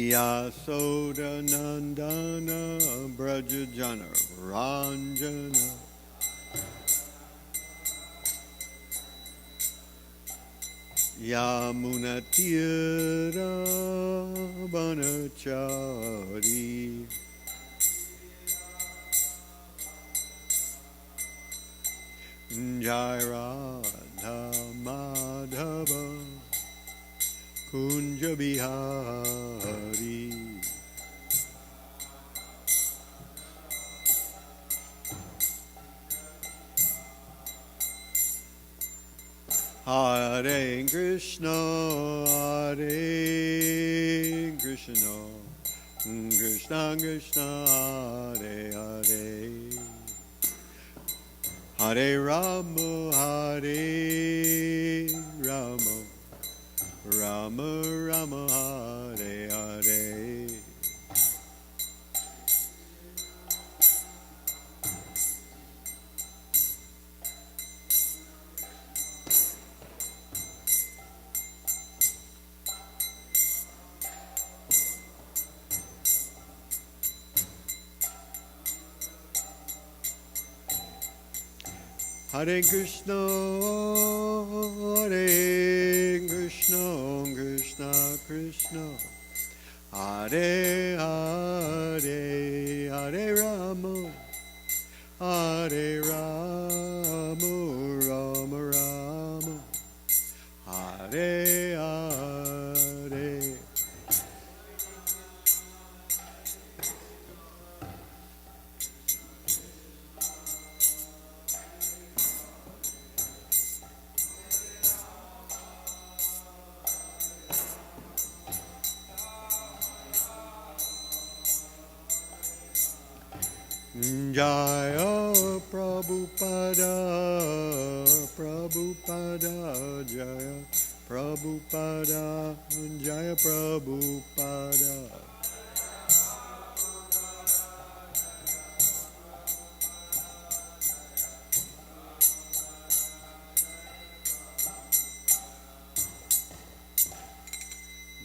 Yasoda Nandana Brajajana Ranjana Yamunatira Banachari Jairada Madhava Kunja Bihari Hare Krishna Hare Krishna Krishna Krishna Hare Hare Hare Rama Hare Rama Rama Rama Hare Hare Hare Krishna Krishna Krishna Hare Hare Hare Rama Hare Rama Rama Rama Hare Hare Jaya Prabhupada Prabhupada Jaya Prabhupada Jaya Prabhupada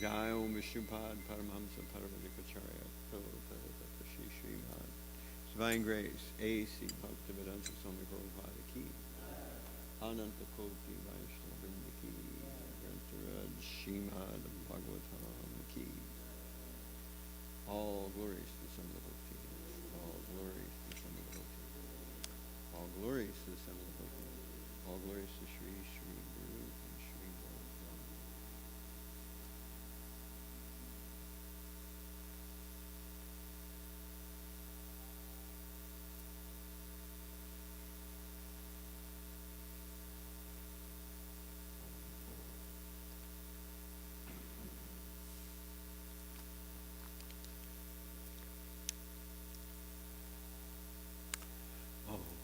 Jaya Om Vishnupad Paramhamsa Paramahansa Prabhupada Shri Srimad Divine Grace, A.C. Bhaktivedanta Swami Prabhupada Ki, Ananta Koti Vaishnava Vrinda Ki, Grantaraj Srimad Bhagavatam Ki. All glories to the Son of the Bhakti. All glories to the Son of the Bhakti. All glories to the Son of the Bhakti. All glories to Shri Shri Guru and Shri Bhagavatam.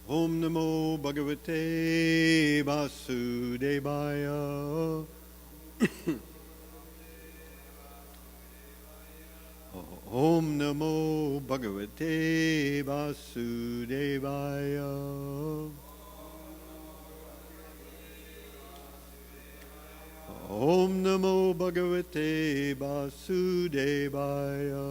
Om Namo Bhagavate Vasudevaya. Om Namo Bhagavate Vasudevaya. Om Namo Bhagavate Vasudevaya.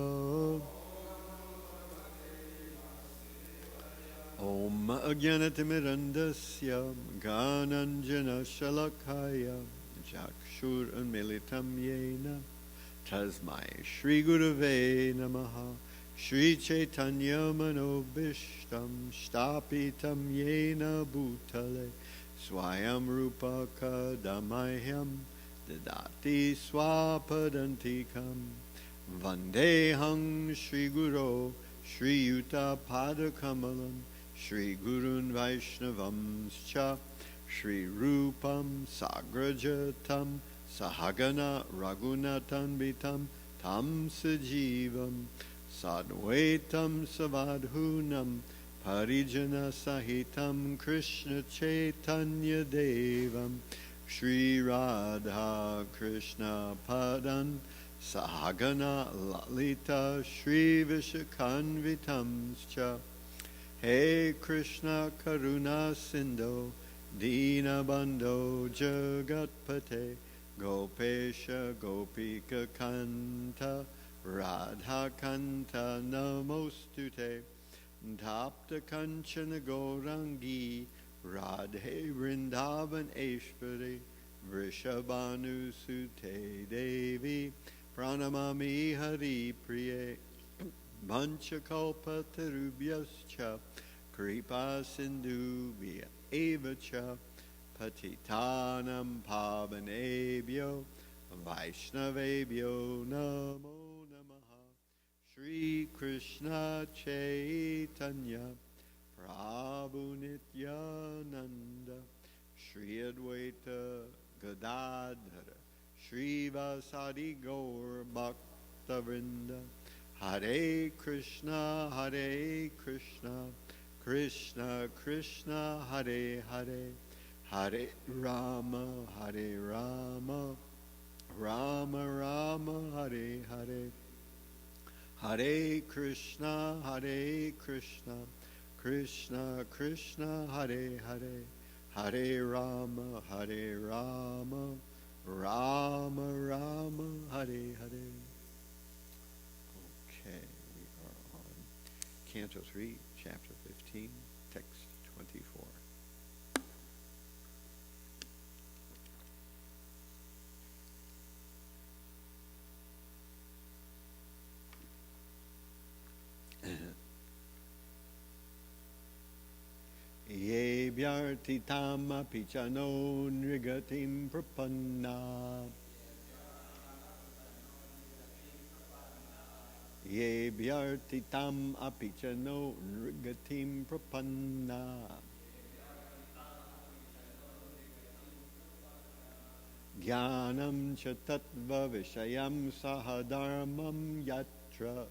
Om Ajnanatimidandasya Gananjana Shalakaya Jakshur Unmilitam Yena Tasmai Shri Gurave Namaha Shri Chaitanya Manobishtam Shtapitam Yena Bhutale Swayam Rupa Kadamayam Dadati Swapadantikam Vandehang Shri Guru Shri Yuta Padakamalam Shri Gurun Vaishnavamscha Shri Rupam Sagrajatam Sahagana Raghunatan Vitam Tam Sajivam Sadvaitam Savadhunam Parijana Sahitam Krishna Chaitanya Devam Shri Radha Krishna Padan Sahagana Lalita Shri Vishakanvitamscha He Krishna Karuna Sindhu Dinabandho Jagatpate Gopesha Gopika Kanta Radha Kanta Namostute Tapta Kanchana Gaurangi Radhe Vrindavan Eshwari Vrishabhanu Sute Devi Pranamami Hari Priye Vanchakalpa Tarubhyascha Kripa Sindhubhya Evacha Patitanam Pavanebhyo Vaishnavebhyo Namo Namaha Shri Krishna Chaitanya Prabhu Nityananda Shri Advaita Gadadhara Shri Vasadi Gaur Bhaktavrinda Hare Krishna, Krishna Krishna, Hare Hare, Hare Rama, Rama Rama, Hare Hare, Hare Krishna, Krishna Krishna, Hare Hare, Hare Rama, Rama Rama, Hare Hare. Okay, we are on Canto 3, Chapter 15, Text 24. Ye vyartitam apichano nrigatim prapanna Ye vyartitam apichano nrigatim prapanna Jnanam cha tattva vishayam sahadharmam yatra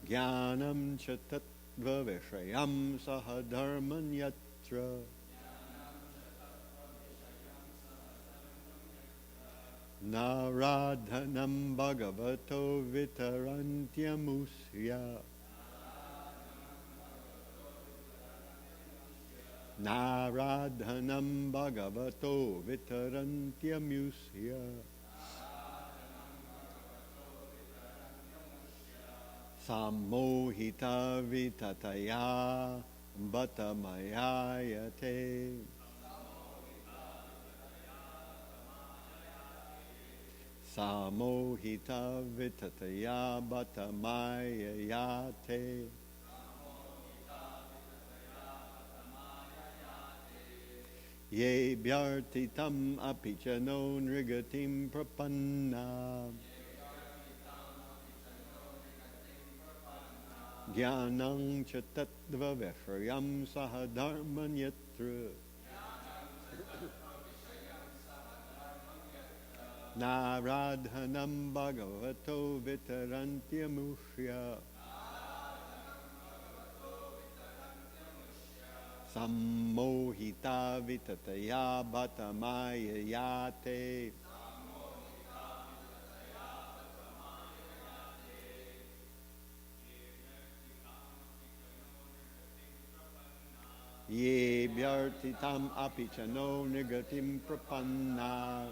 Jnanam cha tattva vishayam sahadharmam yatra Naradhanam bhagavato vitarantyamusya Naradhanam bhagavato vitarantyamusya Samohita vitataya batamayayate Samohita vitataya batamayayate Ye vyartitam apichano nrigatim prapanna Jnanam cha tattva vishayam sahadharman yatra Naradhanam bhagavato vitarantyamusya Sammohita vitataya batamayayate Ye vyartitam apichano nrigatim prapanna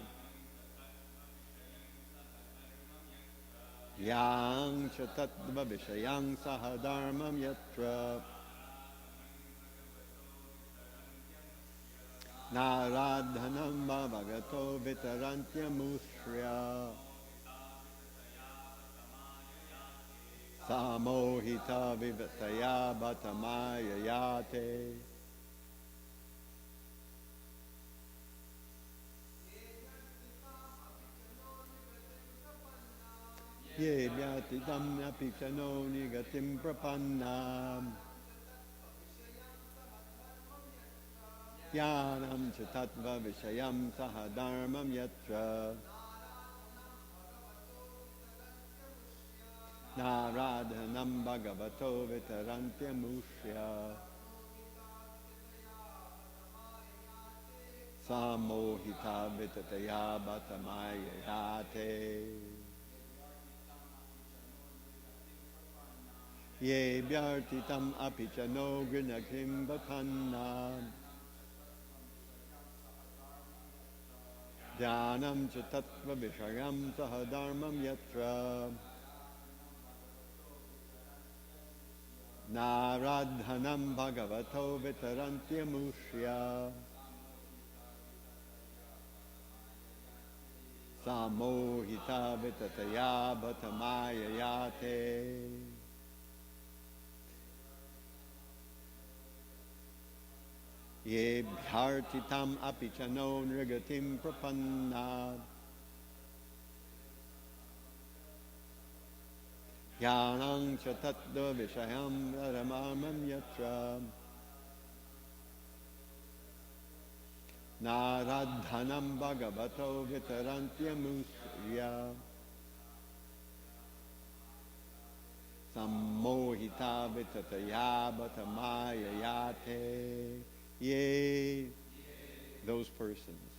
Yang cha tattva vishayang sahadharmam yatra Naradhanam bhagavato vitarantyamusya Samohita vivataya batamayayate Ye vyatitam apichano nigatim prapannam Jnanam cha tattva vishayam sahadharmam yatra Naradhanam bhagavato vitarantyamusya Samohita vitataya batamayayate Ye Vyartitam Apicha no Grinakim Bapanna Dhyanam cha tattva vishayam sahadharmam yatra Naradhanam bhagavato vitarantyamushya Samohita vitataya bhatamaya yate Ye bhartitam apichano nrigatim prapanna Yanang cha tattva vishayam radhamamam yatra Naradhanam bhagavato vitarantyamusya Sammohita vitataya bhatamaya yate Yea, those persons.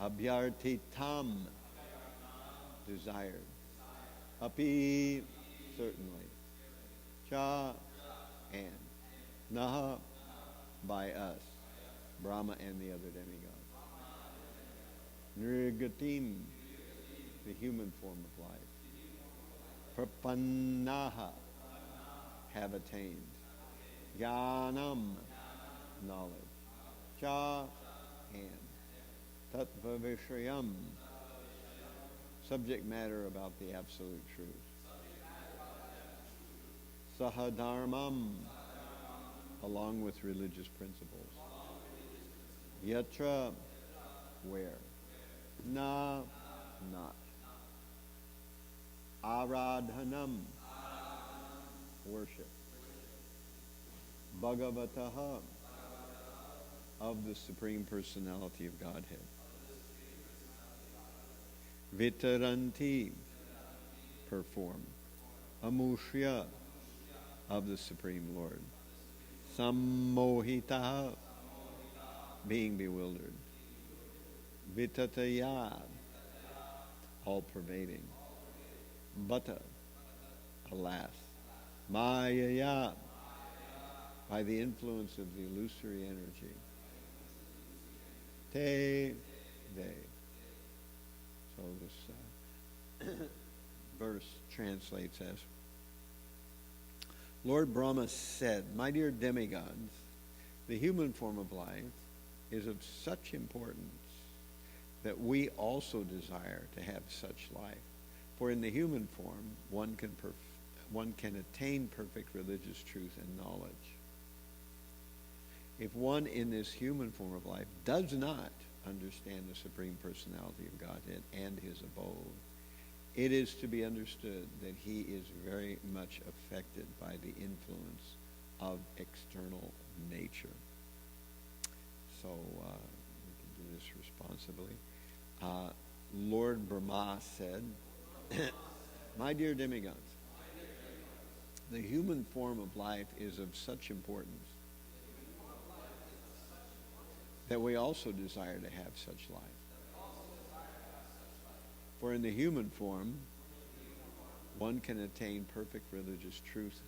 Abhyartitam, desired. Api, certainly. Cha, and. Naha, by us. Brahma and the other demigods. Nrigatim, the human form of life. Prapannaha, have attained. Jnanam, knowledge. Cha, and. Tattva vishayam, subject matter about the absolute truth. Sahadharmam, along with religious principles. Yatra, where. Na, not. Aradhanam, worship. Bhagavataha, of the Supreme Personality of Godhead. Vitaranti, perform. Amushya, of the Supreme Lord. Sammohita, being bewildered. Vitataya, all-pervading. Bhata, alas. Mayaya, by the influence of the illusory energy. Te, they. So this verse translates as, Lord Brahma said, my dear demigods, the human form of life is of such importance that we also desire to have such life. For in the human form, one can attain perfect religious truth and knowledge. If one in this human form of life does not understand the Supreme Personality of Godhead and his abode, it is to be understood that he is very much affected by the influence of external nature. So we can do this responsibly. Lord Brahma said, my dear demigods, the human form of life is of such importance that we also desire to have such life. For in the human form, one can attain perfect religious truth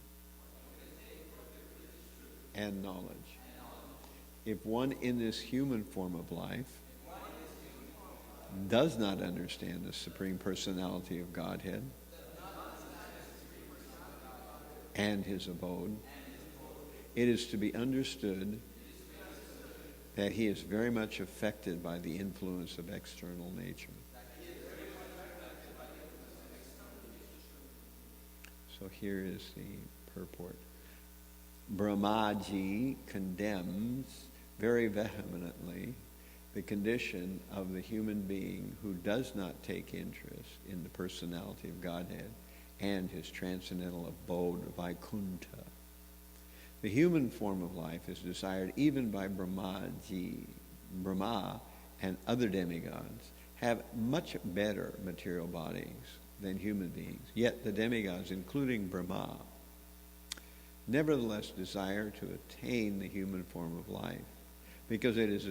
and knowledge. If one in this human form of life does not understand the Supreme Personality of Godhead and his abode, it is to be understood that he is very much affected by the influence of external nature. So here is the purport. Brahmaji condemns very vehemently the condition of the human being who does not take interest in the personality of Godhead and his transcendental abode, Vaikuntha. The human form of life is desired even by Brahmaji. Brahma and other demigods have much better material bodies than human beings. Yet the demigods, including Brahma, nevertheless desire to attain the human form of life because it is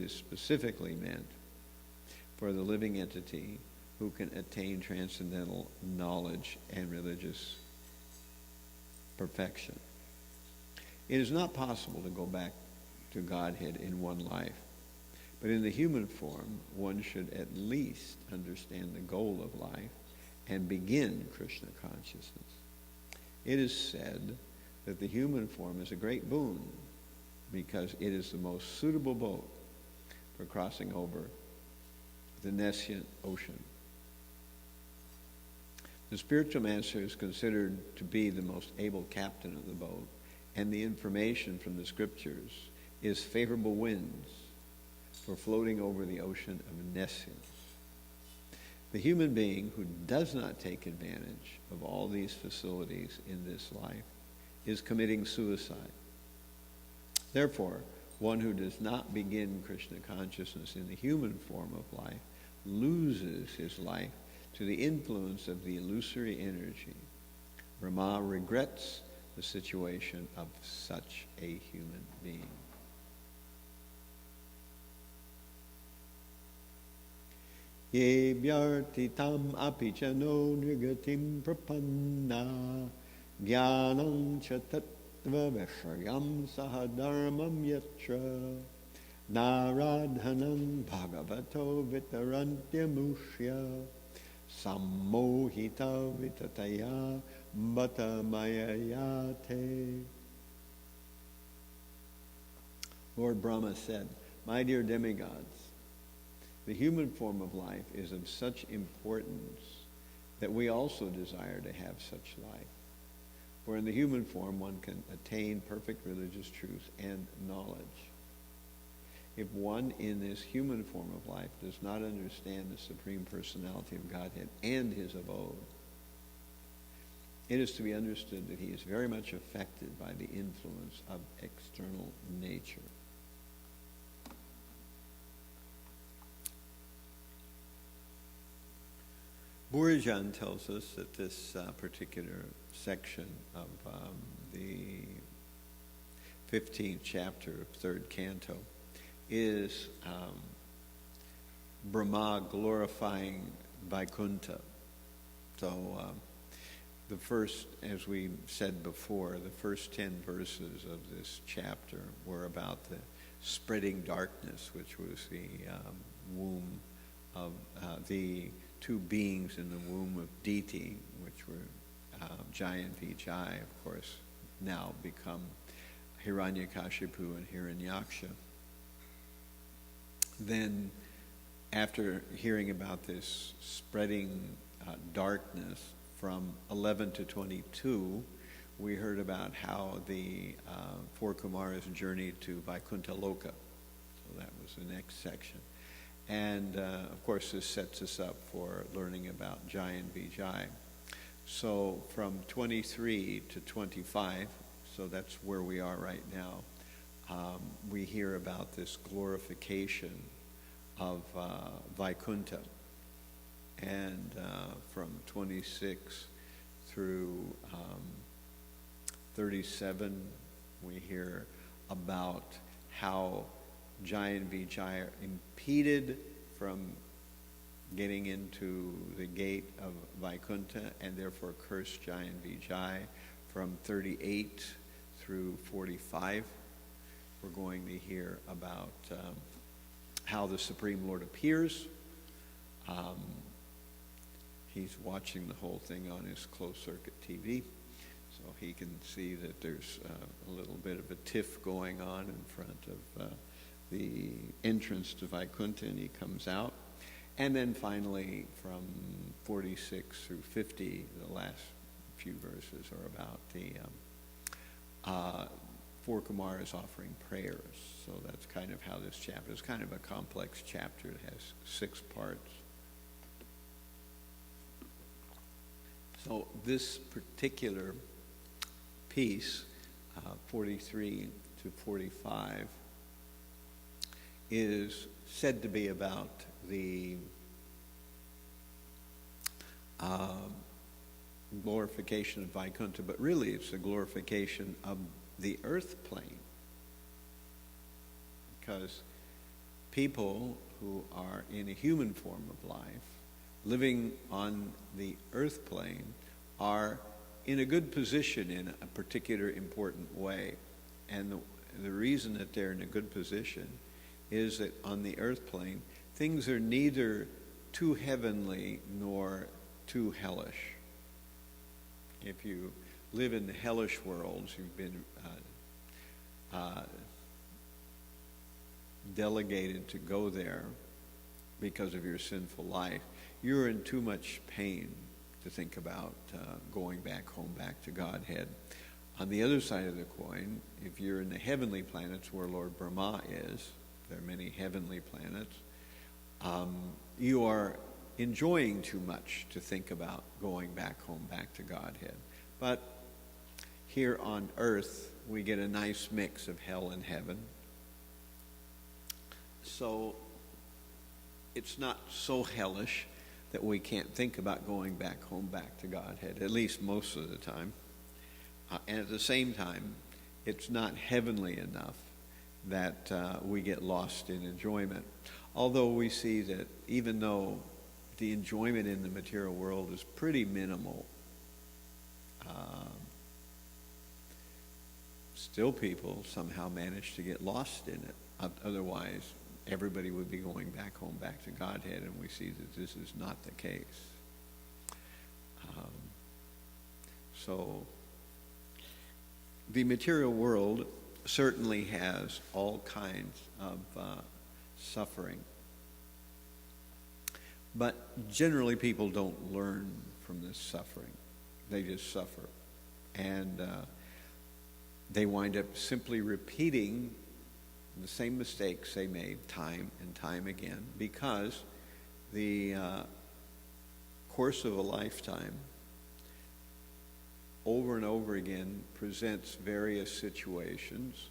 specifically meant for the living entity who can attain transcendental knowledge and religious perfection. It is not possible to go back to Godhead in one life, but in the human form, one should at least understand the goal of life and begin Krishna consciousness. It is said that the human form is a great boon because it is the most suitable boat for crossing over the nescient ocean. The spiritual master is considered to be the most able captain of the boat, and the information from the scriptures is favorable winds for floating over the ocean of nescience. The human being who does not take advantage of all these facilities in this life is committing suicide. Therefore, one who does not begin Krishna consciousness in the human form of life loses his life to the influence of the illusory energy. Brahma regrets the situation of such a human being. Ye vyartitam apichano nrigatim prapanna jnanam cha tattva vishayam sahadharmam yatra naradhanam bhagavato vitarantyamushya sammohita vitataya bata mayayate. Lord Brahma said, "My dear demigods, the human form of life is of such importance that we also desire to have such life. For in the human form one can attain perfect religious truth and knowledge. If one in this human form of life does not understand the Supreme Personality of Godhead and his abode, it is to be understood that he is very much affected by the influence of external nature." Burijan tells us that this particular section of the 15th chapter of 3rd canto is Brahma glorifying Vaikuntha. So the first, as we said before, the first 10 verses of this chapter were about the spreading darkness, which was the womb of the two beings in the womb of Diti, which were Jai and Vijay, of course, now become Hiranyakashipu and Hiranyaksha. Then, after hearing about this spreading darkness from 11 to 22, we heard about how the four Kumaras journeyed to Vaikuntha Loka. So that was the next section. And, of course, this sets us up for learning about Jai and Vijay. So from 23 to 25, so that's where we are right now, we hear about this glorification of Vaikuntha. And from 26 through 37, we hear about how Jai and Vijay are impeded from getting into the gate of Vaikuntha and therefore curse Jai and Vijay. From 38 through 45, we're going to hear about how the Supreme Lord appears. He's watching the whole thing on his closed-circuit TV, so he can see that there's a little bit of a tiff going on in front of the entrance to Vaikuntha, and he comes out. And then finally, from 46 through 50, the last few verses are about the four Kumaras offering prayers. So that's kind of how this chapter is kind of a complex chapter. It has 6 parts. So this particular piece, 43 to 45, is said to be about the glorification of Vaikuntha, but really it's the glorification of the earth plane. Because people who are in a human form of life living on the earth plane are in a good position in a particular important way. And the reason that they're in a good position is that on the earth plane, things are neither too heavenly nor too hellish. If you live in the hellish worlds, you've been delegated to go there because of your sinful life, you're in too much pain to think about going back home, back to Godhead. On the other side of the coin, if you're in the heavenly planets where Lord Brahma is, there are many heavenly planets, you are enjoying too much to think about going back home, back to Godhead. But here on earth, we get a nice mix of hell and heaven. So it's not so hellish that we can't think about going back home, back to Godhead, at least most of the time. And at the same time, it's not heavenly enough that we get lost in enjoyment. Although we see that even though the enjoyment in the material world is pretty minimal, still people somehow manage to get lost in it. Otherwise, everybody would be going back home, back to Godhead, and we see that this is not the case. So the material world certainly has all kinds of suffering. But generally people don't learn from this suffering. They just suffer. And they wind up simply repeating the same mistakes they made time and time again, because the course of a lifetime over and over again presents various situations,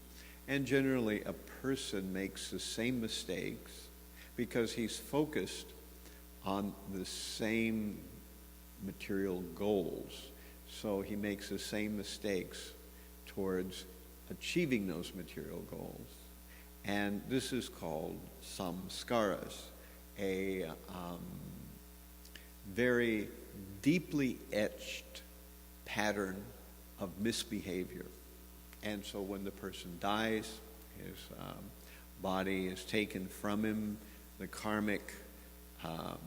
and generally a person makes the same mistakes because he's focused on the same material goals. So he makes the same mistakes towards achieving those material goals. And this is called samskaras, a very deeply etched pattern of misbehavior. And so when the person dies, his body is taken from him, the karmic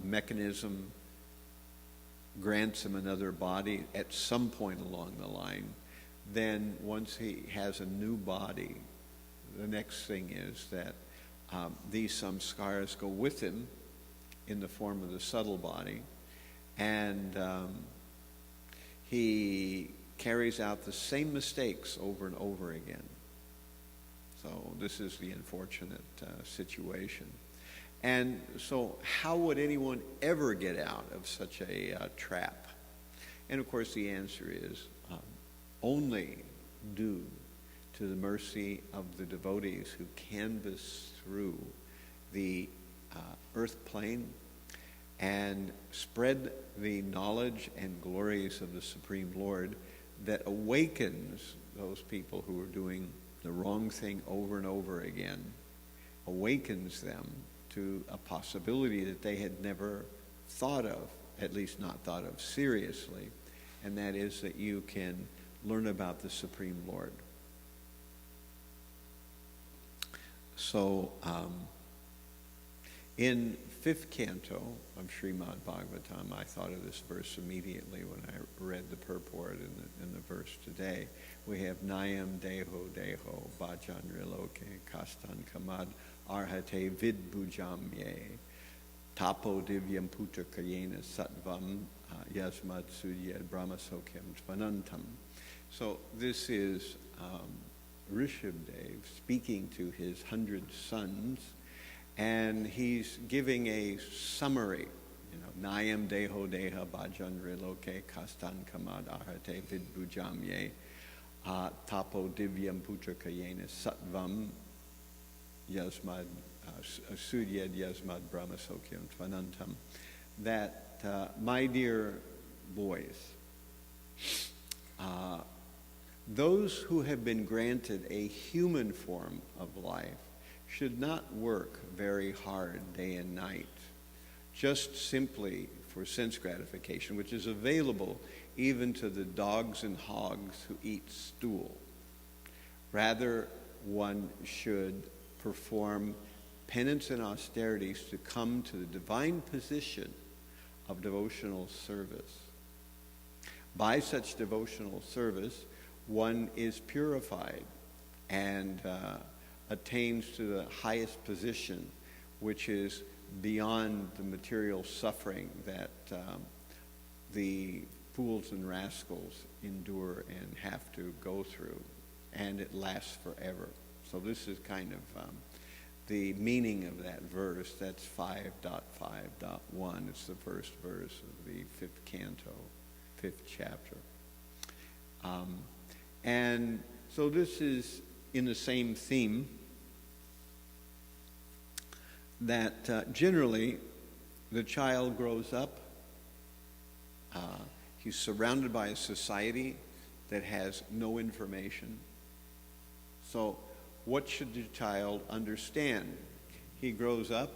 mechanism grants him another body at some point along the line. Then once he has a new body, the next thing is that these samskaras go with him in the form of the subtle body, and he carries out the same mistakes over and over again. So this is the unfortunate situation. And so how would anyone ever get out of such a trap? And of course the answer is only due to the mercy of the devotees who canvass through the earth plane and spread the knowledge and glories of the Supreme Lord that awakens those people who are doing the wrong thing over and over again, awakens them to a possibility that they had never thought of, at least not thought of seriously, and that is that you can learn about the Supreme Lord. So, in 5th canto of Srimad Bhagavatam, I thought of this verse immediately when I read the purport in the verse today. We have Nayam Deho Deho Bhajan Riloke Kastan Kamad Arhate Vidbhujamye Tapo Divyam Putra Kayena Sattvam Yasmad Sudyad Brahmasokyam Tvanantam. So this is Rishabdev speaking to his 100 sons, and he's giving a summary. Nayam Deho Deha Bhajan Riloke Kastan Kamad Arhate Vidbhujamye Tapo Divyam Putra Kayena Sattvam Yasmad Sudyad Yasmad Brahmasokyam Tvanantam. That my dear boys, those who have been granted a human form of life should not work very hard day and night, just simply for for sense gratification, which is available even to the dogs and hogs who eat stool. Rather, one should perform penance and austerities to come to the divine position of devotional service. By such devotional service, one is purified and attains to the highest position, which is beyond the material suffering that the fools and rascals endure and have to go through, and it lasts forever. So this is kind of the meaning of that verse. That's 5.5.1. It's the first verse of the 5th canto, 5th chapter. And so this is in the same theme that generally the child grows up. He's surrounded by a society that has no information. So what should the child understand? He grows up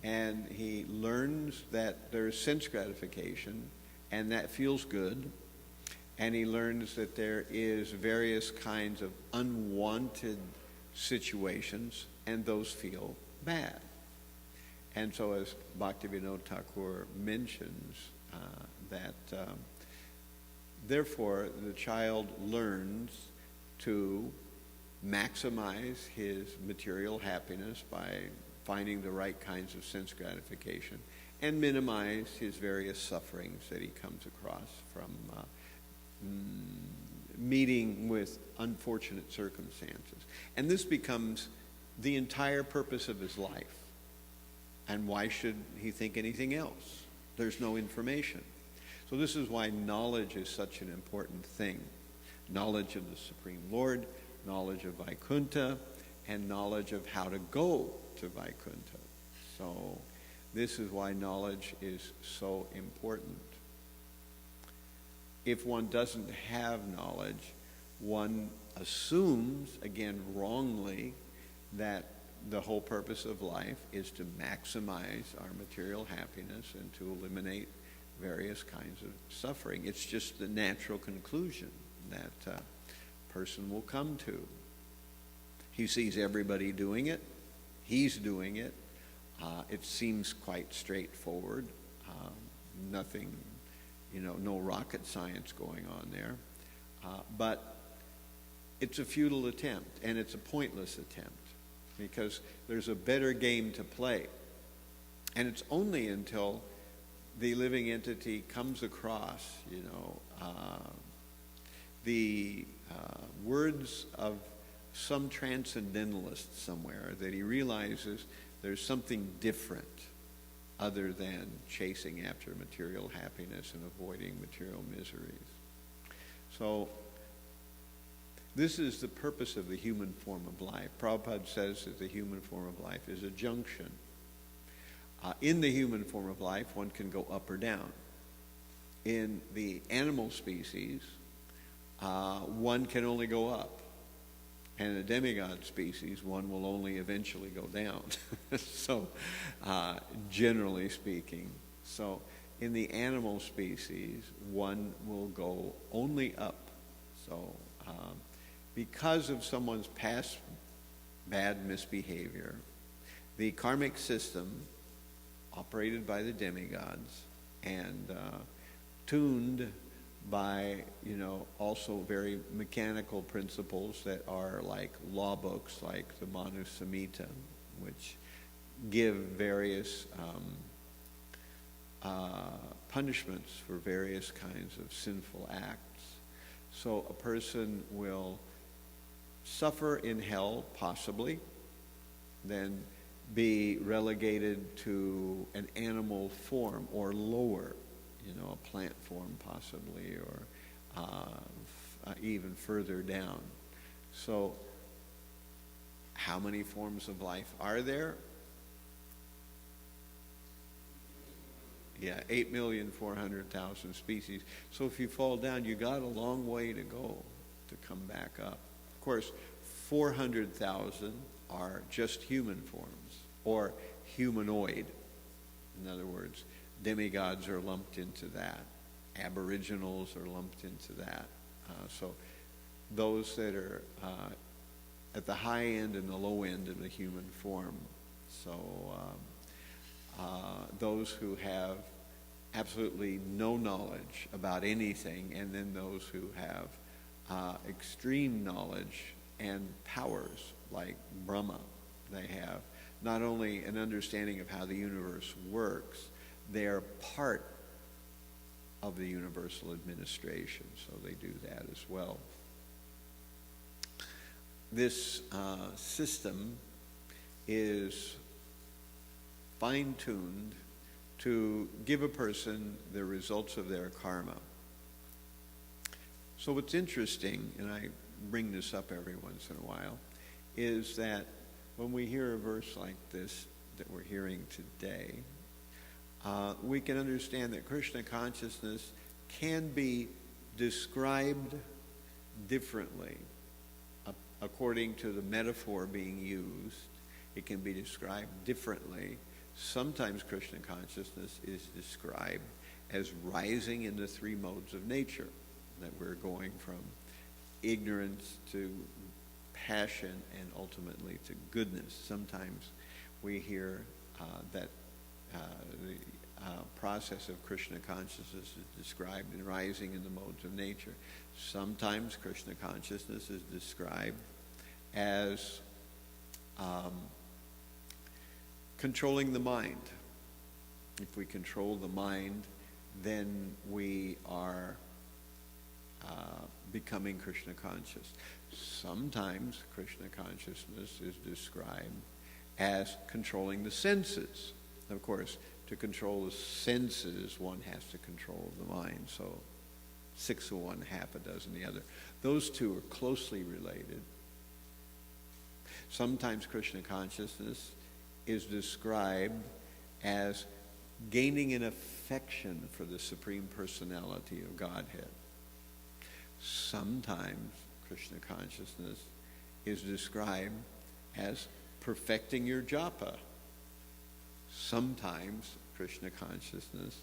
and he learns that there's sense gratification and that feels good. And he learns that there is various kinds of unwanted situations and those feel bad. And so as Bhaktivinoda Thakur mentions, that therefore the child learns to maximize his material happiness by finding the right kinds of sense gratification and minimize his various sufferings that he comes across from meeting with unfortunate circumstances. And this becomes the entire purpose of his life. And why should he think anything else? There's no information. So this is why knowledge is such an important thing. Knowledge of the Supreme Lord, knowledge of Vaikuntha, and knowledge of how to go to Vaikuntha. So this is why knowledge is so important. If one doesn't have knowledge, one assumes, again wrongly, that the whole purpose of life is to maximize our material happiness and to eliminate various kinds of suffering. It's just the natural conclusion that a person will come to. He sees everybody doing it. He's doing it. It seems quite straightforward. Nothing, no rocket science going on there. But it's a futile attempt, and it's a pointless attempt, because there's a better game to play. And it's only until the living entity comes across, the words of some transcendentalist somewhere, that he realizes there's something different other than chasing after material happiness and avoiding material miseries. So this is the purpose of the human form of life. Prabhupada says that the human form of life is a junction. In the human form of life, one can go up or down. In the animal species, one can only go up. And in a demigod species, one will only eventually go down. So, generally speaking. So, in the animal species, one will go only up. So, because of someone's past bad misbehavior, the karmic system, operated by the demigods and tuned by, also very mechanical principles that are like law books, like the Manu Samhita, which give various punishments for various kinds of sinful acts. So a person will suffer in hell, possibly, then be relegated to an animal form or lower, a plant form possibly, or even further down. So how many forms of life are there? Yeah, 8,400,000 species. So if you fall down, you got a long way to go to come back up. Of course, 400,000 are just human forms, or humanoid. In other words, Demigods are lumped into that. Aboriginals are lumped into that. So those that are at the high end and the low end of the human form. So those who have absolutely no knowledge about anything, and then those who have extreme knowledge and powers like Brahma. They have not only an understanding of how the universe works, they are part of the universal administration, so they do that as well. This system is fine-tuned to give a person the results of their karma. So what's interesting, and I bring this up every once in a while, is that when we hear a verse like this that we're hearing today, we can understand that Krishna consciousness can be described differently according to the metaphor being used. It can be described differently. Sometimes Krishna consciousness is described as rising in the three modes of nature, that we're going from ignorance to passion and ultimately to goodness. Sometimes we hear that the process of Krishna consciousness is described in rising in the modes of nature. Sometimes Krishna consciousness is described as controlling the mind. If we control the mind, then we are becoming Krishna conscious. Sometimes Krishna consciousness is described as controlling the senses. Of course, to control the senses, one has to control the mind. So 6 of one, half a dozen the other. Those two are closely related. Sometimes Krishna consciousness is described as gaining an affection for the Supreme Personality of Godhead. Sometimes Krishna consciousness is described as perfecting your japa. Sometimes Krishna consciousness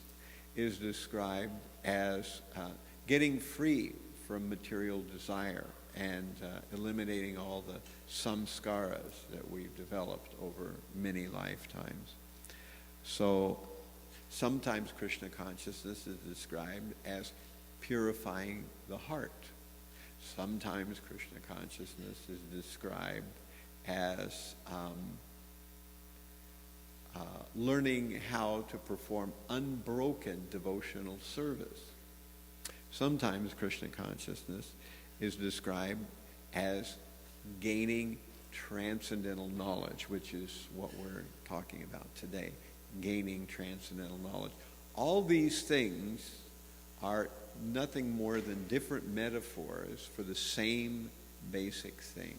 is described as getting free from material desire and eliminating all the samskaras that we've developed over many lifetimes. So sometimes Krishna consciousness is described as purifying the heart. Sometimes Krishna consciousness is described as learning how to perform unbroken devotional service. Sometimes Krishna consciousness is described as gaining transcendental knowledge, which is what we're talking about today, gaining transcendental knowledge. All these things are nothing more than different metaphors for the same basic thing,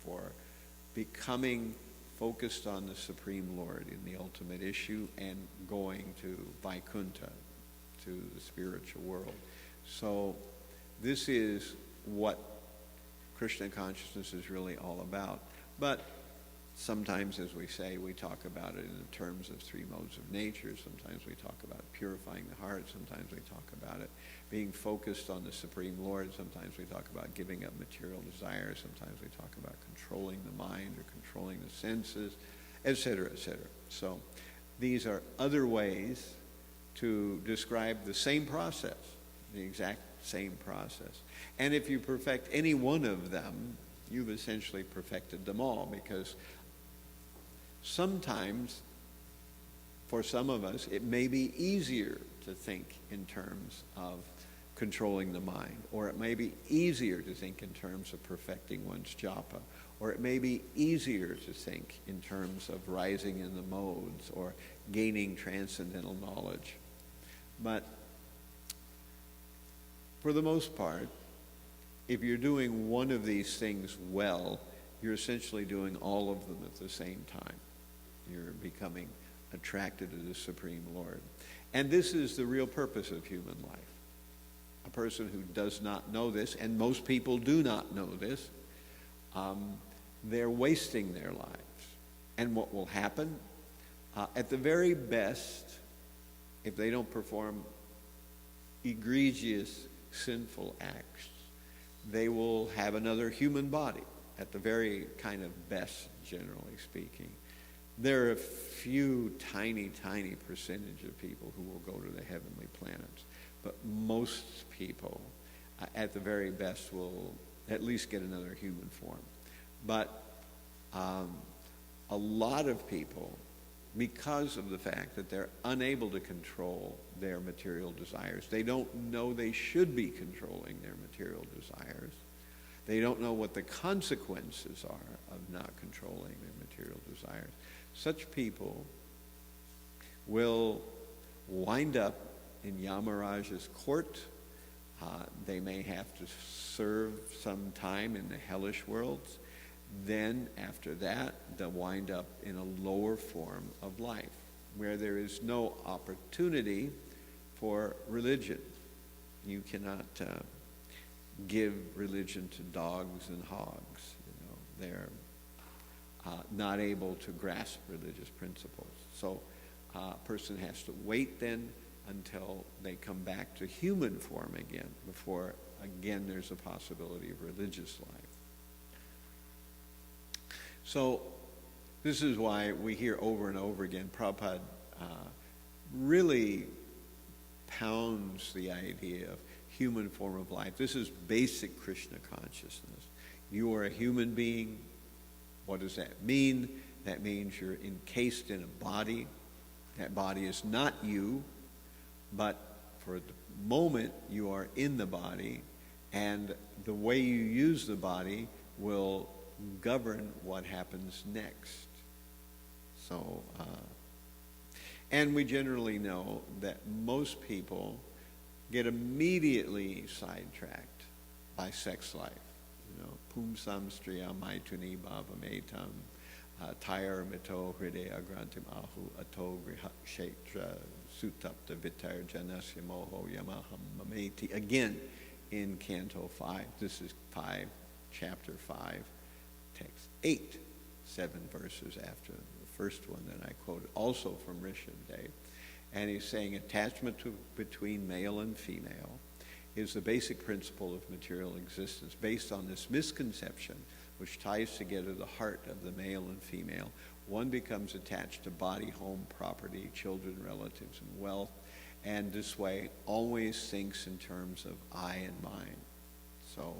for becoming focused on the Supreme Lord in the ultimate issue and going to Vaikuntha, to the spiritual world. So this is what Krishna consciousness is really all about. But sometimes, as we say, we talk about it in terms of three modes of nature. Sometimes we talk about purifying the heart. Sometimes we talk about it being focused on the Supreme Lord. Sometimes we talk about giving up material desires. Sometimes we talk about controlling the mind or controlling the senses, etc., etc. So these are other ways to describe the same process, the exact same process. And if you perfect any one of them, you've essentially perfected them all, because sometimes, for some of us, it may be easier to think in terms of controlling the mind, or it may be easier to think in terms of perfecting one's japa, or it may be easier to think in terms of rising in the modes or gaining transcendental knowledge. But for the most part, if you're doing one of these things well, you're essentially doing all of them at the same time. You're becoming attracted to the Supreme Lord. And this is the real purpose of human life. A person who does not know this, and most people do not know this, they're wasting their lives. And what will happen? At the very best, if they don't perform egregious sinful acts, they will have another human body at the very kind of best, generally speaking. There are a few tiny percentage of people who will go to the heavenly planets, but most people at the very best will at least get another human form. But a lot of people, because of the fact that they're unable to control their material desires, they don't know they should be controlling their material desires. They don't know what the consequences are of not controlling their material desires. Such people will wind up in Yamaraja's court. They may have to serve some time in the hellish worlds. Then, after that, they'll wind up in a lower form of life, where there is no opportunity for religion. You cannot give religion to dogs and hogs. They're not able to grasp religious principles. So a person has to wait then until they come back to human form again, before again there's a possibility of religious life. So this is why we hear over and over again, Prabhupada really pounds the idea of human form of life. This is basic Krishna consciousness. You are a human being. What does that mean? That means you're encased in a body. That body is not you, but for the moment you are in the body, and the way you use the body will govern what happens next. So, and we generally know that most people get immediately sidetracked by sex life. Pumsam striya maituni bhavametam tayar mito hridaya grantim ahu ato griha kshetra sutapta vitar janasya moho yamaham mameti. Again, in Canto 5. This is chapter 5, text 8, 7 verses after the first one that I quoted, also from Rishabdev. And he's saying attachment between male and female is the basic principle of material existence, based on this misconception which ties together the heart of the male and female. One becomes attached to body, home, property, children, relatives, and wealth, and this way always thinks in terms of I and mine. So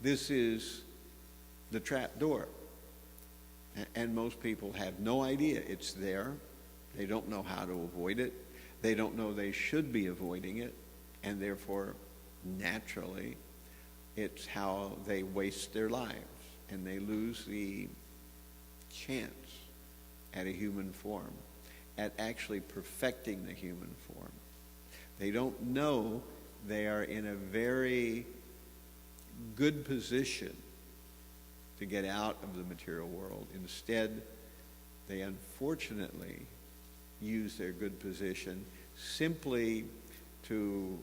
this is the trap door. And most people have no idea it's there. They don't know how to avoid it. They don't know they should be avoiding it. And therefore, naturally, it's how they waste their lives. And they lose the chance at a human form, at actually perfecting the human form. They don't know they are in a very good position to get out of the material world. Instead, they unfortunately use their good position simply to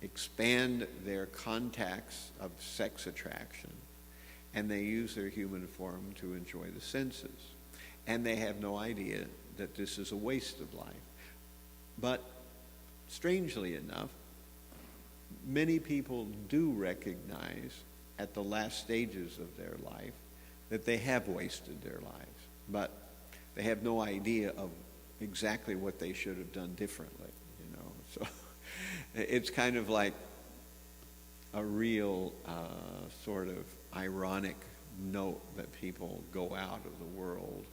expand their contacts of sex attraction, and they use their human form to enjoy the senses. And they have no idea that this is a waste of life. But strangely enough, many people do recognize at the last stages of their life that they have wasted their lives, but they have no idea of exactly what they should have done differently, So it's kind of like a real sort of ironic note that people go out of the world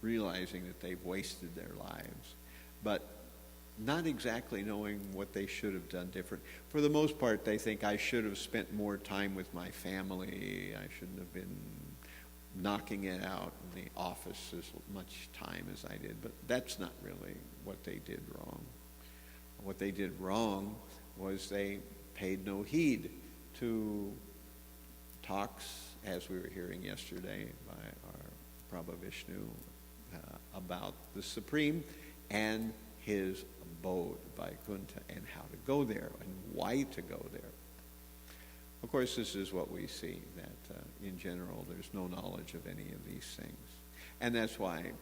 realizing that they've wasted their lives, but not exactly knowing what they should have done different. For the most part, they think, I should have spent more time with my family. I shouldn't have been knocking it out in the office as much time as I did. But that's not really what they did wrong. What they did wrong was they paid no heed to talks, as we were hearing yesterday by our Prabhu Vishnu, about the Supreme and his abode, Vaikuntha, and how to go there and why to go there. Of course, this is what we see, that in general there's no knowledge of any of these things. And that's why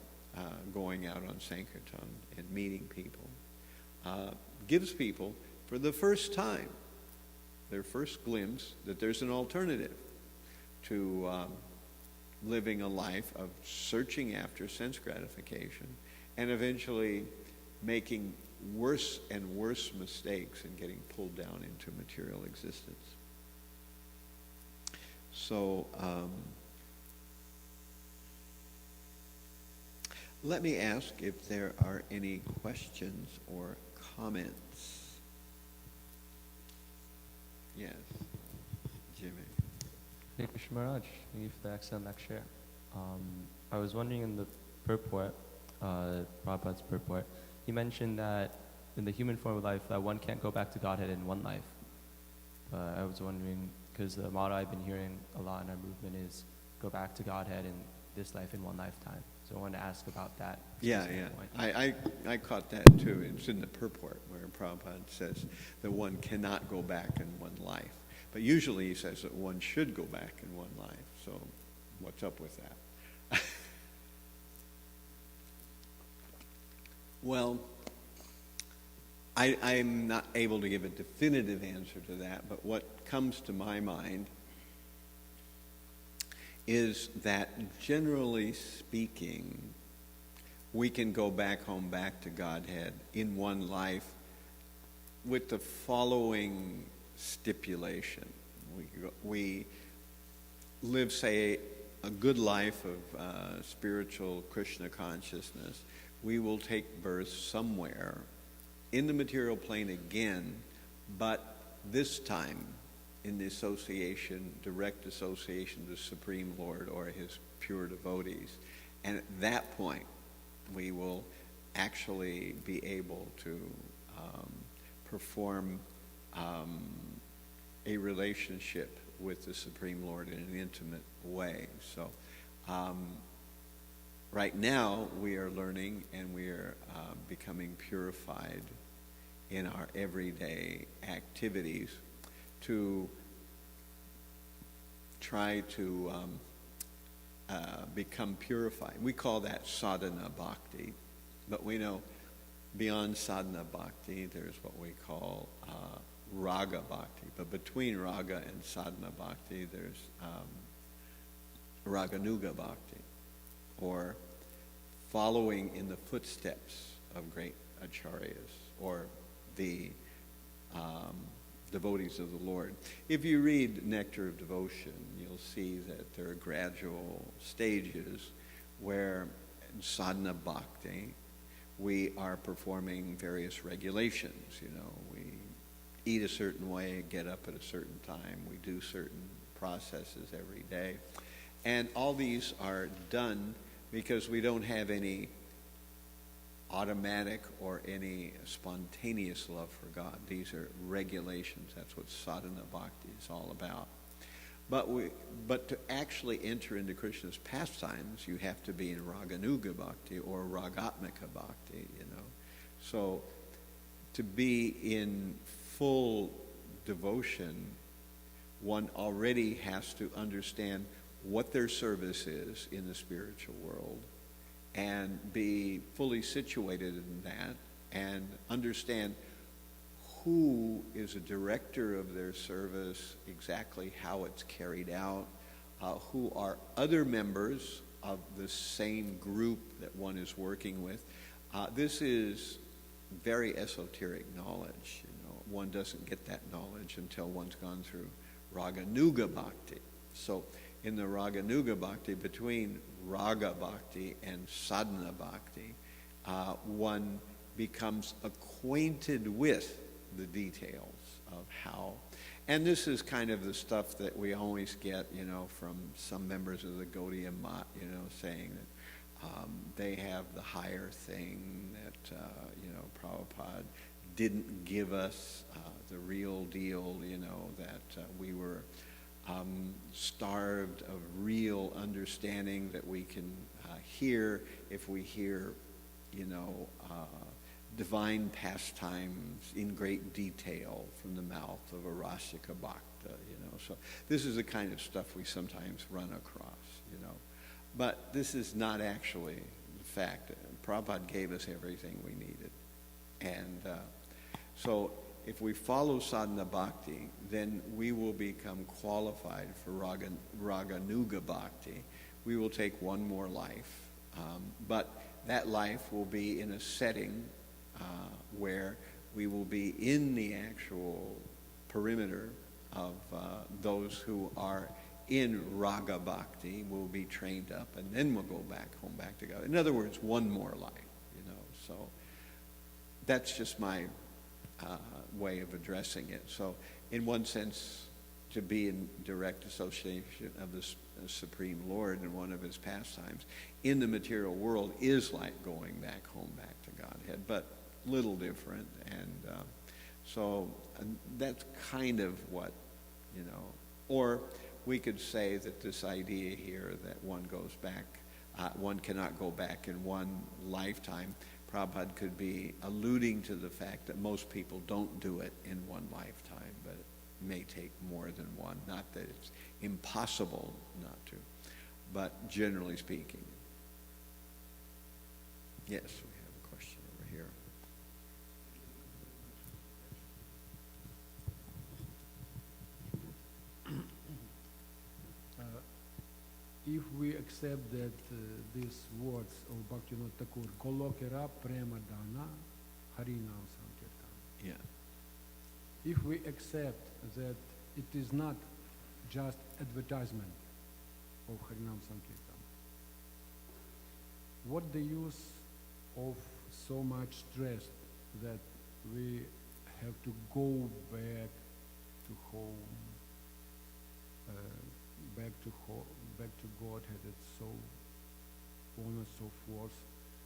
going out on Sankirtan and meeting people, gives people, for the first time, their first glimpse that there's an alternative to living a life of searching after sense gratification and eventually making worse and worse mistakes and getting pulled down into material existence. So let me ask if there are any questions or comments. Yes, Jimmy. Hey, Krishna Maharaj, thank you for the excellent lecture. I was wondering in the purport, Prabhupada's purport, he mentioned that in the human form of life that one can't go back to Godhead in one life. But I was wondering, because the motto I've been hearing a lot in our movement is go back to Godhead in this life in one lifetime. So I wanted to ask about that. Yeah. Point. I caught that too. It's in the purport where Prabhupada says that one cannot go back in one life. But usually he says that one should go back in one life. So what's up with that? Well, I'm not able to give a definitive answer to that, but what comes to my mind is that generally speaking, we can go back home, back to Godhead in one life with the following stipulation. We live, say, a good life of spiritual Krishna consciousness. We will take birth somewhere in the material plane again, but this time in the association, direct association to the Supreme Lord or his pure devotees. And at that point, we will actually be able to perform a relationship with the Supreme Lord in an intimate way. So right now, we are learning and we are becoming purified in our everyday activities to try to become purified. We call that sadhana bhakti, but we know beyond sadhana bhakti, there's what we call raga bhakti. But between raga and sadhana bhakti, there's raganuga bhakti, or following in the footsteps of great acharyas, or the devotees of the Lord. If you read Nectar of Devotion, you'll see that there are gradual stages where in sadhana bhakti, we are performing various regulations. You know, we eat a certain way, get up at a certain time, we do certain processes every day. And all these are done because we don't have any automatic or any spontaneous love for God. These are regulations. That's what sadhana bhakti is all about. But to actually enter into Krishna's pastimes, you have to be in raganuga bhakti or ragatmika bhakti, you know. So to be in full devotion, one already has to understand what their service is in the spiritual world and be fully situated in that and understand who is a director of their service, exactly how it's carried out, who are other members of the same group that one is working with. This is very esoteric knowledge. You know, one doesn't get that knowledge until one's gone through Raganuga Bhakti. So in the Raganuga Bhakti, between Raga Bhakti and Sadhana Bhakti, one becomes acquainted with the details of how. And this is kind of the stuff that we always get, you know, from some members of the Gaudiya Math, you know, saying that they have the higher thing, that, you know, Prabhupada didn't give us the real deal, you know, that we were starved of real understanding that we can hear if we hear, you know, divine pastimes in great detail from the mouth of a Rasika Bhakta, you know. So this is the kind of stuff we sometimes run across, you know. But this is not actually the fact. Prabhupada gave us everything we needed. And so if we follow sadhana bhakti, then we will become qualified for raganuga bhakti. We will take one more life. But that life will be in a setting where we will be in the actual perimeter of those who are in raga bhakti. Will be trained up, and then we'll go back to God. In other words, one more life, So that's just my way of addressing it. So in one sense, to be in direct association of the Supreme Lord in one of his pastimes in the material world is like going back home, back to Godhead, but little different. And so that's kind of what, or we could say that this idea here that one goes back, one cannot go back in one lifetime, Prabhupada could be alluding to the fact that most people don't do it in one lifetime, but it may take more than one. Not that it's impossible not to, but generally speaking. Yes, we have a question over here. If we accept that these words of Bhaktivinoda Thakur, Golokera Prema Dana Harinam Sankirtan. Yeah. If we accept that it is not just advertisement of Harinam Sankirtan, what the use of so much stress that we have to go back to home, back to Godhead, it's so on and so forth,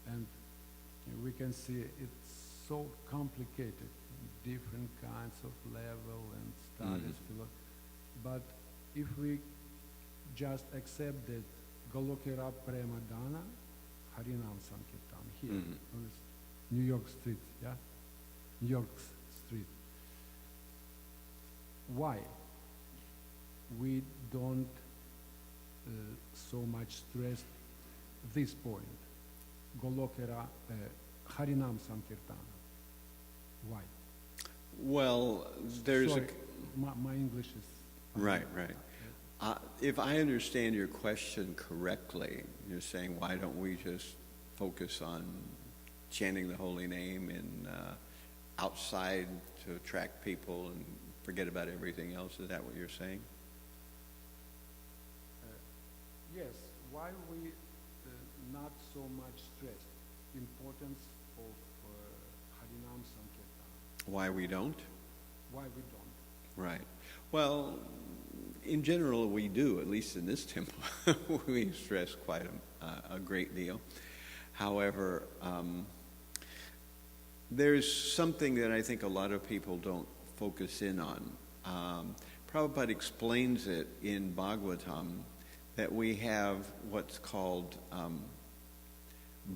and we can see it's so complicated, different kinds of level and studies, but if we just accept that Golokera Prema Dana Harinam Sankirtan here on this New York Street, New York Street, why we don't so much stress this point, Golokera Harinam Sankirtana? Why? Well, there's Sorry, my English is... Right. If I understand your question correctly, you're saying why don't we just focus on chanting the holy name and outside to attract people and forget about everything else? Is that what you're saying? Yes. Why we not so much stress importance of Harinam Sankirtan? Why we don't? Why we don't? Right. Well, in general, we do, at least in this temple. We stress quite a great deal. However, there's something that I think a lot of people don't focus in on. Prabhupada explains it in Bhagavatam that we have what's called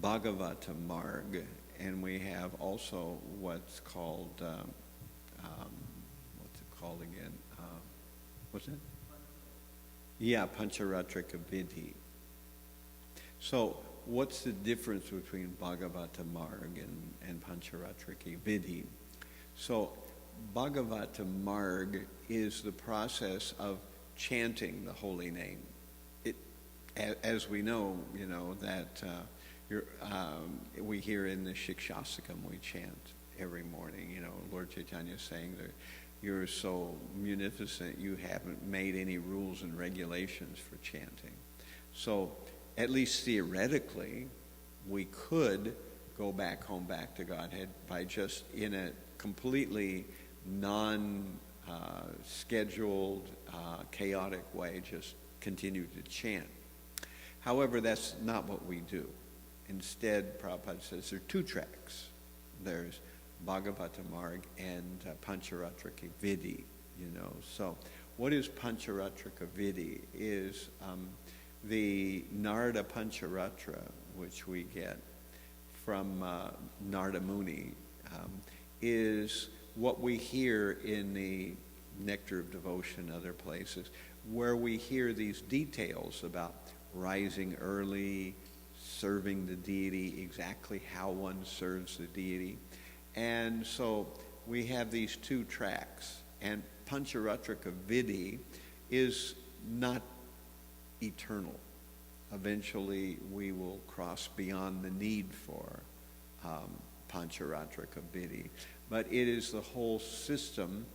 Bhagavata Marg, and we have also what's called, what's it called again? What's that? Yeah, Pancharatrika Vidhi. So what's the difference between Bhagavata Marg and Pancharatrika Vidhi? So Bhagavata Marg is the process of chanting the holy name. As we know, that we hear in the Shikshastakam, we chant every morning. Lord Chaitanya is saying that you're so munificent, you haven't made any rules and regulations for chanting. So, at least theoretically, we could go back home, back to Godhead by just in a completely non-scheduled, chaotic way, just continue to chant. However, that's not what we do. Instead, Prabhupada says there are two tracks. There's Bhagavata Marg and Pancharatrika Vidhi, So what is Pancharatrika Vidhi? Is the Narada Pancharatra, which we get from Narada Muni, is what we hear in the Nectar of Devotion, other places, where we hear these details about rising early, serving the deity, exactly how one serves the deity. And so we have these two tracks, and Pancharatrika Vidhi is not eternal. Eventually we will cross beyond the need for Pancharatrika Vidhi. But it is the whole system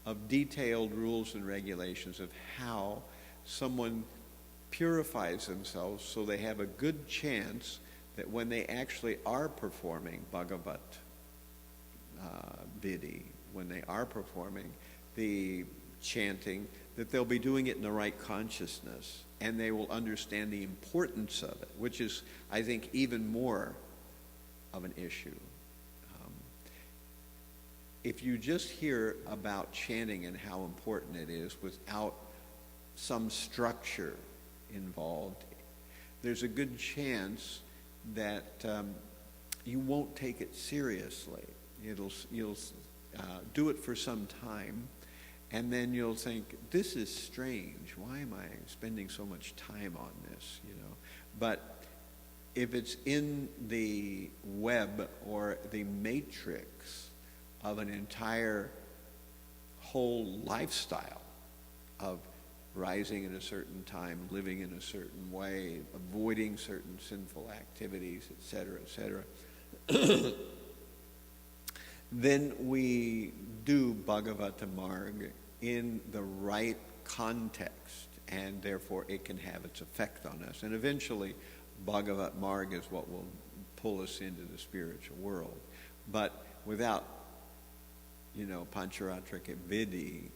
of detailed rules and regulations of how someone purifies themselves so they have a good chance that when they actually are performing Bhagavat Vidhi, when they are performing the chanting, that they'll be doing it in the right consciousness, and they will understand the importance of it, which is, I think, even more of an issue. If you just hear about chanting and how important it is without some structure involved, there's a good chance that you won't take it seriously. You'll do it for some time, and then you'll think, this is strange. Why am I spending so much time on this? But if it's in the web or the matrix of an entire whole lifestyle of rising at a certain time, living in a certain way, avoiding certain sinful activities, etc., then we do Bhagavata Marg in the right context, and therefore it can have its effect on us. And eventually, Bhagavat Marg is what will pull us into the spiritual world. But without, Pancharatrika Vidhi,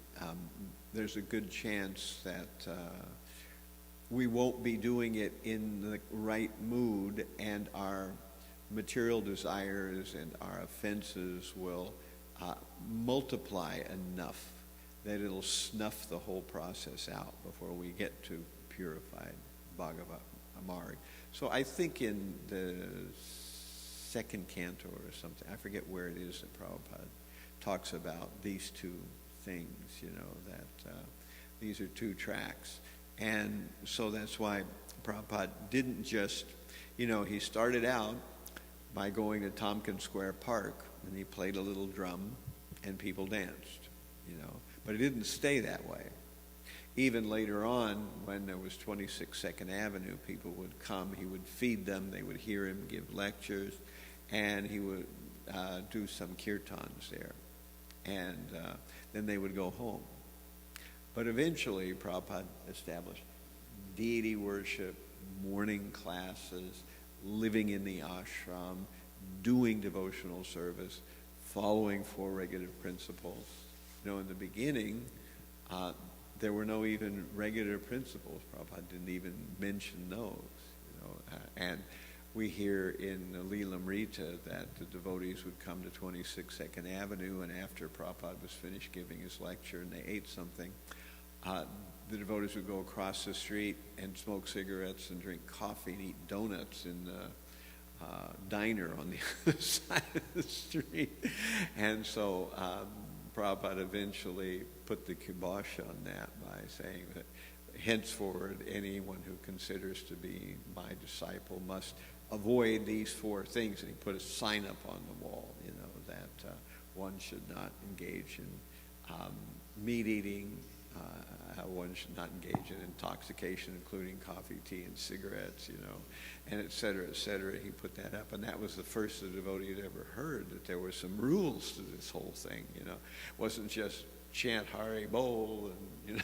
there's a good chance that we won't be doing it in the right mood, and our material desires and our offenses will multiply enough that it'll snuff the whole process out before we get to purified Bhagavat Marg. So I think in the second canto or something, I forget where it is that Prabhupada talks about these two things, that these are two tracks. And so that's why Prabhupada didn't just, he started out by going to Tompkins Square Park, and he played a little drum, and people danced, But it didn't stay that way. Even later on, when there was 26 Second Avenue, people would come, he would feed them, they would hear him give lectures, and he would do some kirtans there. And then they would go home. But eventually, Prabhupada established deity worship, morning classes, living in the ashram, doing devotional service, following four regulative principles. In the beginning, there were no even regular principles. Prabhupada didn't even mention those. And we hear in Leelamrita that the devotees would come to 26 Second Avenue, and after Prabhupada was finished giving his lecture and they ate something, the devotees would go across the street and smoke cigarettes and drink coffee and eat donuts in the diner on the other side of the street. And so Prabhupada eventually put the kibosh on that by saying that henceforward anyone who considers to be my disciple must avoid these four things. And he put a sign up on the wall, that one should not engage in meat eating, one should not engage in intoxication, including coffee, tea, and cigarettes, and et cetera, et cetera. He put that up, and that was the first the devotee had ever heard, that there were some rules to this whole thing, It wasn't just chant Hari Bol, and,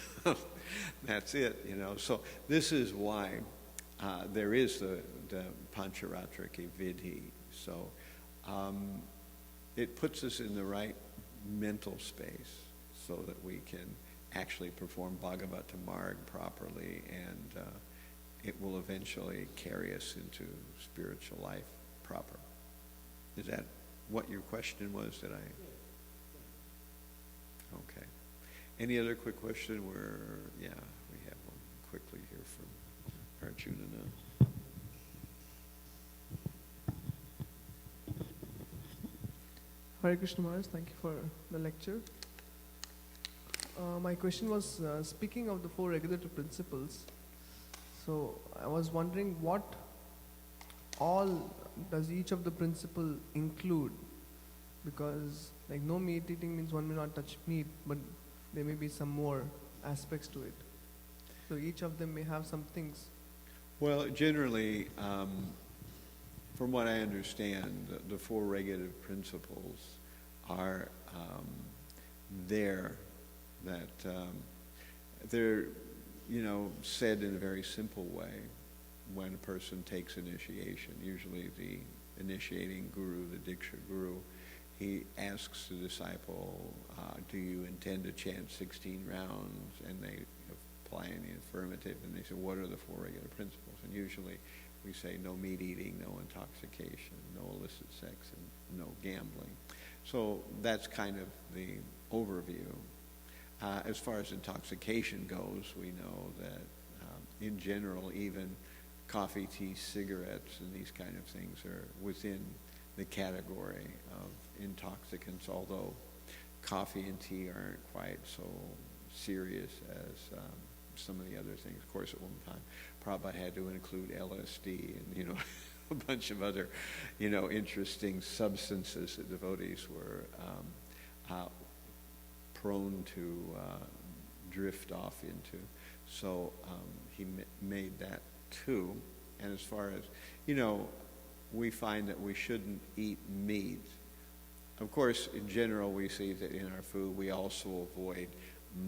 that's it, So this is why there is the Pancharatrika Vidhi. So it puts us in the right mental space so that we can actually perform Bhagavata Marg properly, and it will eventually carry us into spiritual life proper. Is that what your question was? Did I? Okay. Any other quick question? We have one quickly here from Arjuna. Hare Krishna Maharaj, thank you for the lecture. My question was, speaking of the four regulative principles, so I was wondering what does each of the principle include? Because like no meat eating means one may not touch meat, but there may be some more aspects to it. So each of them may have some things. Well, generally, from what I understand, the four regulative principles are there, that they're, said in a very simple way when a person takes initiation. Usually the initiating guru, the Diksha guru, he asks the disciple, do you intend to chant 16 rounds? And they apply in the affirmative, and they say, what are the four regular principles? And usually we say no meat eating, no intoxication, no illicit sex, and no gambling. So that's kind of the overview. As far as intoxication goes, we know that in general, even coffee, tea, cigarettes, and these kind of things are within the category of intoxicants, although coffee and tea aren't quite so serious as some of the other things. Of course, at one time, Prabhupada had to include LSD and, a bunch of other, interesting substances that devotees were prone to drift off into. So he made that too. And as far as, we find that we shouldn't eat meat. Of course, in general, we see that in our food we also avoid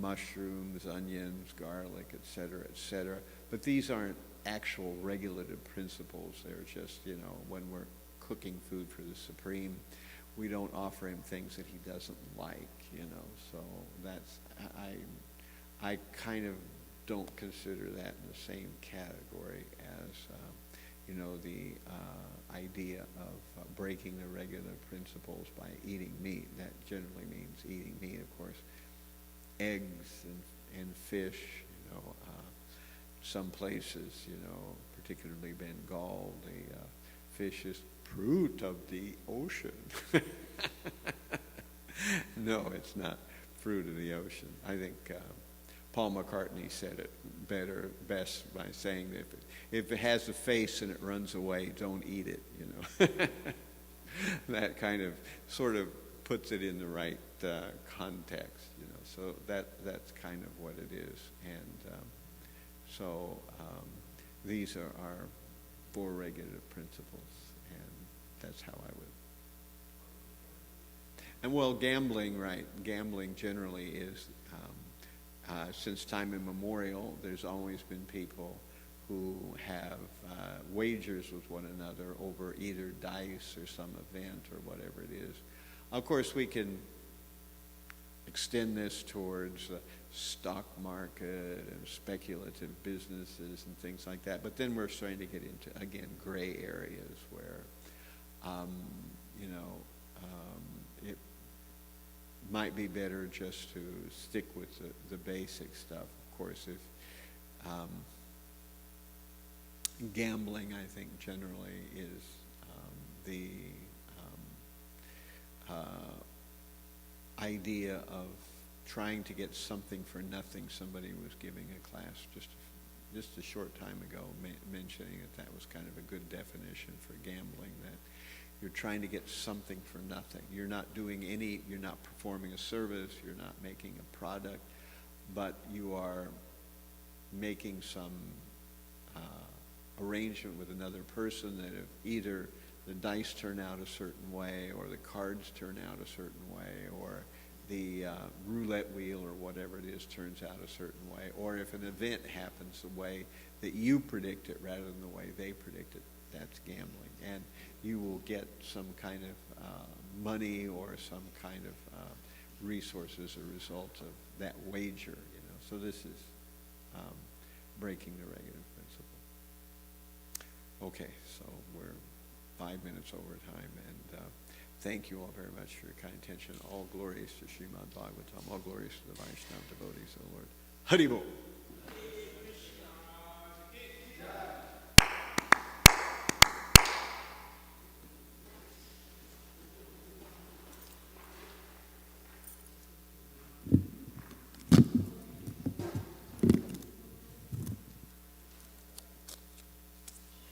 mushrooms, onions, garlic, etc., etc. But these aren't actual regulative principles. They're just, when we're cooking food for the Supreme, we don't offer him things that he doesn't like, So that's, I kind of don't consider that in the same category as, the idea of breaking the regular principles by eating meat. That generally means eating meat, of course. Eggs and fish, some places, particularly Bengal, the fish is fruit of the ocean. No, it's not fruit of the ocean. I think Paul McCartney said it best by saying that if it has a face and it runs away, don't eat it, That kind of sort of puts it in the right context, So that's kind of what it is. And so these are our four regulative principles, and that's how I would. And well, gambling, right? Gambling generally is, since time immemorial, there's always been people who have wagers with one another over either dice or some event or whatever it is. Of course, we can extend this towards the stock market and speculative businesses and things like that. But then we're starting to get into, again, gray areas where, it might be better just to stick with the basic stuff. Of course, if gambling, I think, generally is the idea of trying to get something for nothing. Somebody was giving a class just a short time ago mentioning that was kind of a good definition for gambling, that you're trying to get something for nothing. You're not performing a service, you're not making a product, but you are making some arrangement with another person that if either the dice turn out a certain way, or the cards turn out a certain way, or the roulette wheel or whatever it is turns out a certain way, or if an event happens the way that you predict it rather than the way they predict it, that's gambling. And you will get some kind of money or some kind of resource as a result of that wager, So this is breaking the regular principle. Okay, so we're 5 minutes over time, and thank you all very much for your kind attention. All glories to Srimad Bhagavatam, all glories to the Vaishnava devotees of the Lord. Haribol.